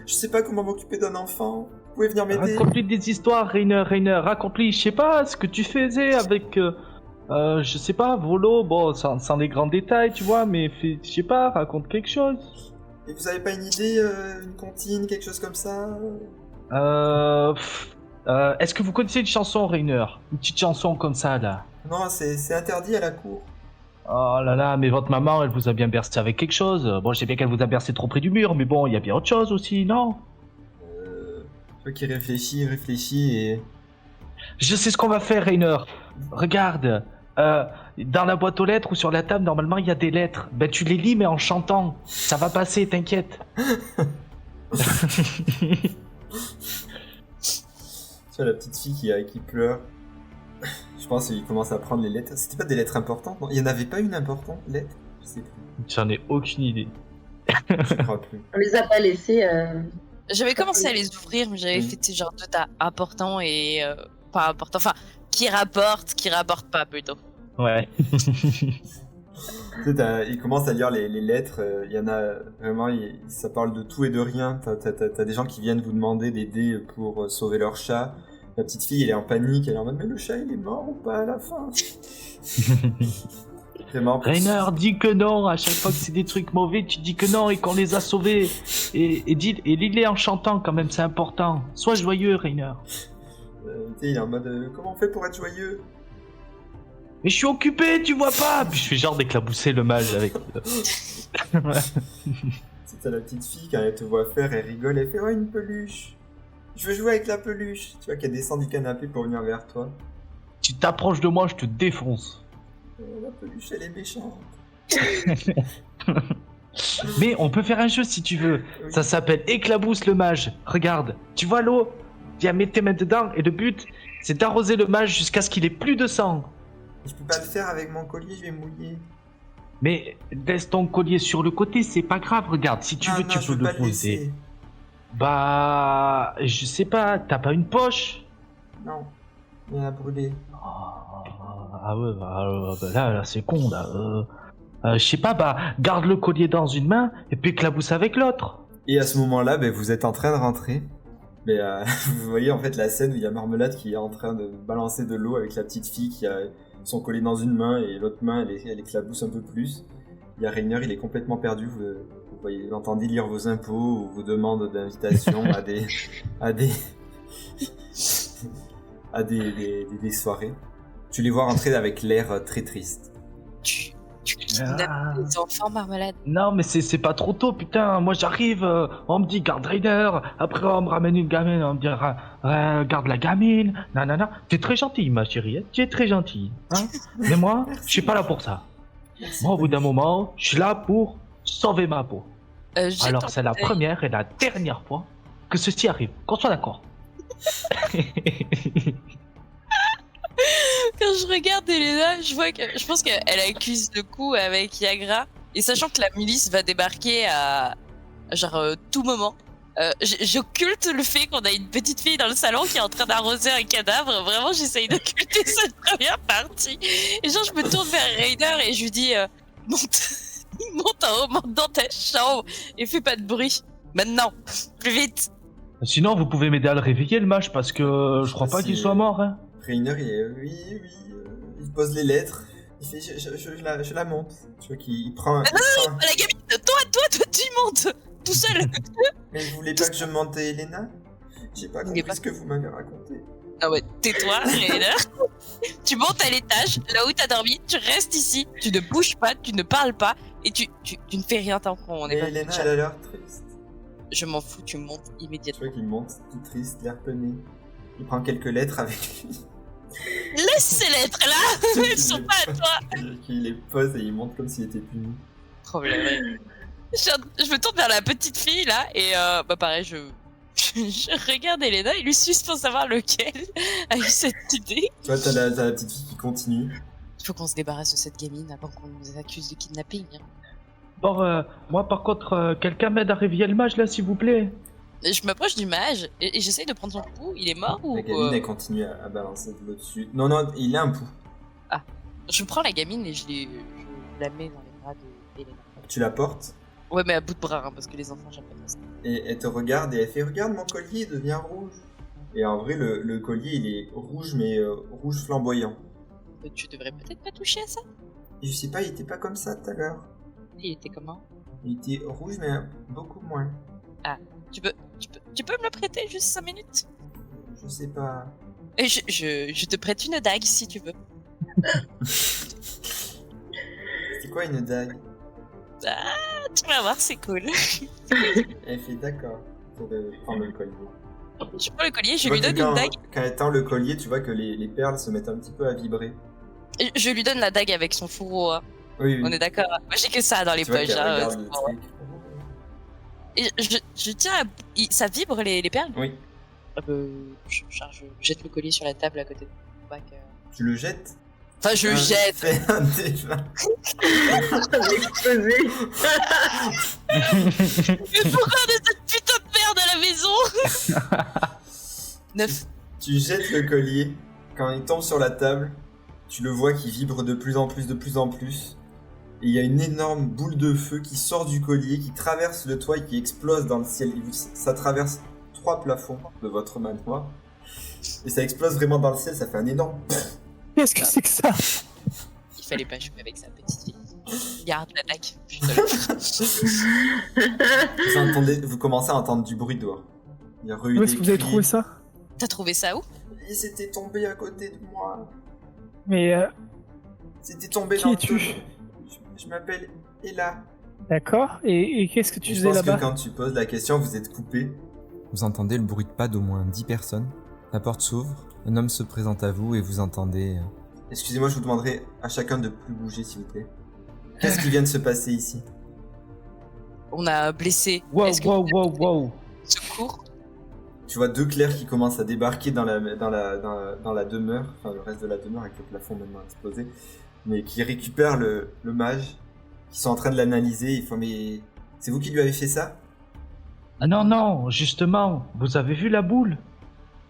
Je sais pas comment m'occuper d'un enfant. Vous pouvez venir m'aider? Raconte-lui des histoires, Rainer, raconte-lui, je sais pas, ce que tu faisais avec, je sais pas, Volo, bon, sans les grands détails, tu vois, mais je sais pas, raconte quelque chose. Et vous avez pas une idée, une comptine, quelque chose comme ça? Est-ce que vous connaissez une chanson, Rainer? Une petite chanson comme ça, là? Non, c'est interdit à la cour. Oh là là, mais votre maman, elle vous a bien bercé avec quelque chose. Bon, je sais bien qu'elle vous a bercé trop près du mur, mais bon, il y a bien autre chose aussi, non? Toi qui réfléchis et... Je sais ce qu'on va faire, Rainer. Regarde, dans la boîte aux lettres ou sur la table, normalement, il y a des lettres. Ben, tu les lis, mais en chantant. Ça va passer, t'inquiète. Tu vois la petite fille qui pleure. Je pense qu'il commence à prendre les lettres. C'était pas des lettres importantes, non? Il y en avait pas une importante, lettre? Je sais plus. J'en ai aucune idée. Je crois plus. On les a pas laissés. J'avais commencé à les ouvrir, mais j'avais fait ces genres de tas importants et pas importants. Enfin, qui rapportent pas plutôt. Ouais. Tu sais, il commence à lire les lettres. Il y en a vraiment, ça parle de tout et de rien. T'as des gens qui viennent vous demander d'aider pour sauver leur chat. La petite fille, elle est en panique. Elle est en mode, mais le chat, il est mort ou pas à la fin? Vraiment. Rainer, dis que non. À chaque fois que c'est des trucs mauvais, tu dis que non et qu'on les a sauvés. Et lis-les en chantant quand même, c'est important. Sois joyeux, Rainer. Tu sais, il est en mode, comment on fait pour être joyeux? Mais je suis occupé, tu vois pas. Puis je fais genre d'éclabousser le mage avec... C'est la petite fille, quand elle te voit faire, elle rigole, elle fait, oh, une peluche. Je veux jouer avec la peluche. Tu vois qu'elle descend du canapé pour venir vers toi. Tu t'approches de moi, je te défonce. La peluche, elle est méchante. Mais on peut faire un jeu si tu veux. Oui. Ça s'appelle Éclabousse le mage. Regarde, tu vois l'eau? Viens, mets tes mains dedans et le but, c'est d'arroser le mage jusqu'à ce qu'il ait plus de sang. Je peux pas le faire avec mon collier, je vais mouiller. Mais laisse ton collier sur le côté, c'est pas grave. Regarde, si tu veux, tu peux le poser. Bah, je sais pas, t'as pas une poche? Non, il a brûlé. Ah ouais, bah, là c'est con là. Je sais pas, bah, garde le collier dans une main et puis éclabousse avec l'autre. Et à ce moment-là, vous êtes en train de rentrer. Mais vous voyez en fait la scène où il y a Marmelade qui est en train de balancer de l'eau avec la petite fille qui a son collier dans une main et l'autre main elle éclabousse un peu plus. Il y a Rainer, il est complètement perdu. Vous entendez lire vos impôts ou vos demandes d'invitation à des soirées. Tu les vois rentrer avec l'air très triste. Tu kidnappes les enfants, Marmelade. Non, mais c'est pas trop tôt, putain. Moi j'arrive, on me dit garde Rainer. Après on me ramène une gamine, on me dit garde la gamine. Nanana. T'es très gentille, ma chérie. Hein. Tu es très gentille. Hein. Mais moi, je suis pas là pour ça. Moi, au bout d'un moment, je suis là pour sauver ma peau. Alors c'est la première et la dernière fois que ceci arrive. Qu'on soit d'accord. Quand je regarde Elena, je pense qu'elle accuse le coup avec Yagra. Et sachant que la milice va débarquer à tout moment, j'occulte le fait qu'on a une petite fille dans le salon qui est en train d'arroser un cadavre. Vraiment, j'essaye d'occulter cette première partie. Et genre, je me tourne vers Rainer et je lui dis monte en haut, monte dans ta chambre et fais pas de bruit. Maintenant, plus vite. Sinon, vous pouvez m'aider à le réveiller, le mage, parce que je crois pas qu'il soit mort. Hein. Rainer, il pose les lettres. Il fait, je la monte. Tu vois qu'il prend un... Non, la gamine, toi, tu montes tout seul. Mais vous voulez pas que je monte Elena? J'ai pas compris ce que vous m'avez raconté. Ah ouais, tais-toi, Rainer. Tu montes à l'étage, là où t'as dormi, tu restes ici, tu ne bouges pas, tu ne parles pas, et tu ne fais rien tant qu'on n'est pas... Elena, elle a l'air triste. Je m'en fous, tu montes immédiatement. Tu vois qu'il monte, tout triste, l'air peiné. Il prend quelques lettres avec lui. Laisse ces lettres-là. Elles sont pas à toi. Il les pose et il monte comme s'il était puni. Problème. Je me tourne vers la petite fille là et pareil je regarde Elena et lui suce pour savoir lequel a eu cette idée. Tu vois t'as la petite fille qui continue. Il faut qu'on se débarrasse de cette gamine avant qu'on nous accuse de kidnapping. Hein. Bon, moi par contre, quelqu'un m'aide à réveiller le mage là, s'il vous plaît. Je m'approche du mage et j'essaye de prendre son pouls. Il est mort ou... La gamine, elle continue à balancer de l'eau dessus. Non, non, il a un pouls. Je prends la gamine et je la mets dans les bras d'Elena. Tu la portes Ouais, mais à bout de bras, hein, parce que les enfants, j'aime pas trop ça. et elle te regarde et elle fait « Regarde, mon collier, il devient rouge !» Et en vrai, le collier, il est rouge, mais rouge flamboyant. Tu devrais peut-être pas toucher à ça. Et je sais pas, il était pas comme ça tout à l'heure. Il était comment? Il était rouge, mais beaucoup moins. Tu peux me le prêter juste 5 minutes? Je sais pas. Et je te prête une dague si tu veux. C'est quoi une dague? Ah, tu vas voir, c'est cool. Elle fait d'accord pour prendre le collier. Je prends le collier, je Tu vois lui que donne une dague. Quand elle tend le collier, tu vois que les perles se mettent un petit peu à vibrer. Et je lui donne la dague avec son fourreau. Hein. Oui, oui. On est d'accord. Moi, j'ai que ça dans les Tu vois poches. qu'elle Hein, regarde le truc. et je tiens à... Ça vibre les perles? Oui. Je jette le collier sur la table à côté de mon bac. Tu le jettes? Enfin, je le jette. Fais un D20. Explosé. Mais pourquoi on a cette putain de merde à la maison? 9. Tu jettes le collier. Quand il tombe sur la table, tu le vois qui vibre de plus en plus, de plus en plus. Et il y a une énorme boule de feu qui sort du collier, qui traverse le toit et qui explose dans le ciel. Ça traverse 3 plafonds de votre manoir. Et ça explose vraiment dans le ciel, ça fait un énorme... Qu'est-ce que c'est que ça? Il fallait pas jouer avec sa petite fille. Garde l'attaque. Vous commencez à entendre du bruit dehors. Il y a eu Où est-ce des que vous avez cris. trouvé ça? T'as trouvé ça où? Il s'était tombé à côté de moi. Mais C'était tombé qui dans le es-tu? tonneau. Je m'appelle Ella. D'accord. Et qu'est-ce que tu Et je faisais pense que là-bas? quand tu poses la question, vous êtes coupé. Vous entendez le bruit de pas d'au moins 10 personnes. La porte s'ouvre, un homme se présente à vous et vous entendez... Excusez-moi, je vous demanderai à chacun de plus bouger, s'il vous plaît. Qu'est-ce qui vient de se passer ici? On a blessé. Wow, Est-ce que wow, vous wow, avez wow. secours? Tu vois 2 clercs qui commencent à débarquer dans la demeure, enfin le reste de la demeure avec le plafond maintenant explosé, mais qui récupèrent le mage, qui sont en train de l'analyser. Ils font mais c'est vous qui lui avez fait ça? Ah non, non, justement, vous avez vu la boule?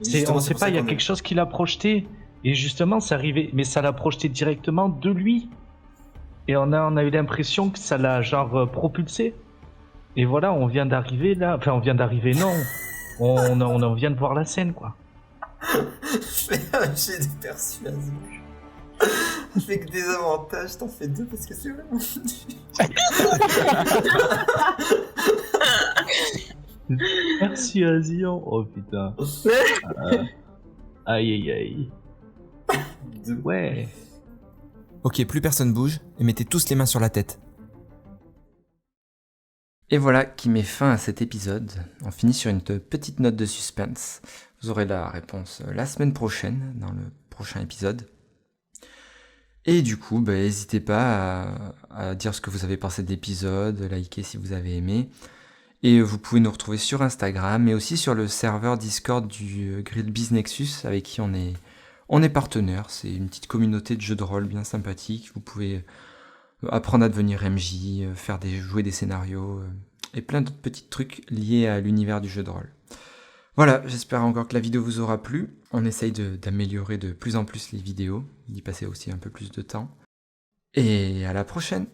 Justement, On c'est sait pour pas, ça il y a qu'on est- quelque chose qui l'a projeté. Et justement, c'est arrivé. Mais ça l'a projeté directement de lui. Et on a eu l'impression que ça l'a genre propulsé. Et voilà, on vient d'arriver là. Enfin, on vient d'arriver, non. On vient de voir la scène, quoi. Fais un jet de persuasion. Avec des avantages, t'en fais 2 parce que c'est vraiment Persuasion. Oh putain. Aïe aïe aïe. 2. Ouais. Ok, plus personne bouge, et mettez tous les mains sur la tête. Et voilà qui met fin à cet épisode. On finit sur une petite note de suspense. Vous aurez la réponse la semaine prochaine, dans le prochain épisode. Et du coup, n'hésitez pas à dire ce que vous avez pensé de l'épisode, liker si vous avez aimé. Et vous pouvez nous retrouver sur Instagram, mais aussi sur le serveur Discord du Grill Biz Nexus, avec qui on est partenaire. C'est une petite communauté de jeux de rôle bien sympathique. Vous pouvez apprendre à devenir MJ, jouer des scénarios, et plein d'autres petits trucs liés à l'univers du jeu de rôle. Voilà, j'espère encore que la vidéo vous aura plu. On essaye d'améliorer de plus en plus les vidéos, d'y passer aussi un peu plus de temps. Et à la prochaine!